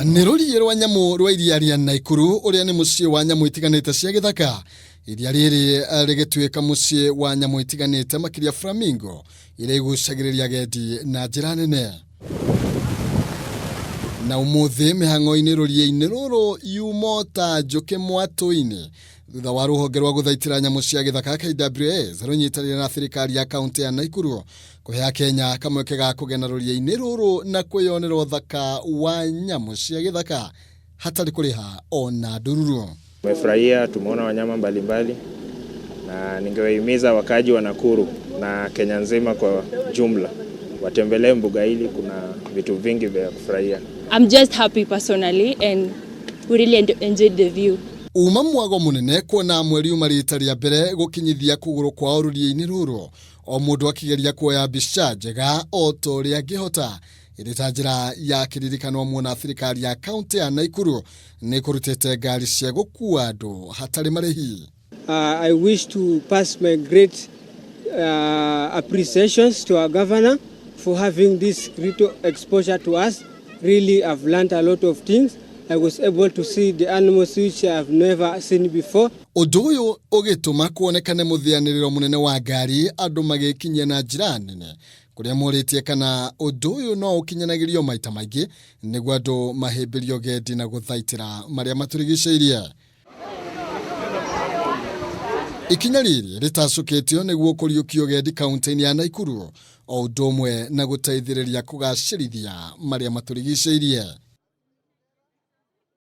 Niruri rwa nyamu rwa iria ria Naikuru uria ni muciĩ wa nyamu itiganĩte cia gĩthaka. Iria rĩrĩ rĩgĩtuĩka muciĩ wa nyamu itiganĩte makiria flamingo iria igucagĩrĩria agendi na njĩra nene. Na umuthi mĩhang'o-inĩ rũriĩ-inĩ rũrũ yumota njũkĩ mwatũ-inĩ thutha wa rũhonge rwa gũthaitĩra nyamu cia gĩthaka KWS rũnyitanĩire na thirikari ya kaunti ya Naikuru kũhe Kenya kamweke ga kũgena rũriĩ-inĩ rũrũ na kwĩyonera ũthaka wa nyamu cia gĩthaka hatarĩ kũrĩha ona ndururu. Tumefurahia, tumeona wanyama mbalimbali na ningewahimiza wakaji wa Nakuru na Kenya nzima kwa jumla watembelee mbuga hili, kuna vitu vingi vya kufurahia. I'm just happy personally and we really enjoyed the view. Uma mwago munene kuona mweri umarita ria mbere gukinyithia kuguru kwa rũriĩ-inĩ rũrũ, o mũndũ akĩgeria kuoya mbica njega o ta ũrĩa angĩhota. Ĩrĩ ta njĩra ya kĩririkano muona thirikari ya kaunti ya Naikuru nĩ kũrutĩte ngari cia gũkuua andũ hatarĩ marĩhi. I wish to pass my great appreciations to our governor for having this great exposure to us. Really, I've learned a lot of things. I was able to see the animals which I've never seen before. Ũndũ ũyũ ũgĩtũma kuonekane mũthianĩrĩro mũnene wa ngari andũ magĩkinyia na njĩra nene, kũrĩa morĩtie kana ũndũ ũyũ no ũkinyanagĩrio maita maingĩ nĩguo andũ mahĩmbĩrio gendi na gũthaitĩra marĩa matũrigicĩirie. Ikinya rĩrĩ rĩtacũkĩtio nĩguo kũriũkio gendi kaunti-inĩ ya Naikuru o ũndũ ũmwe na gũteithĩrĩria kũgacĩrithia marĩa matũrigicĩirie.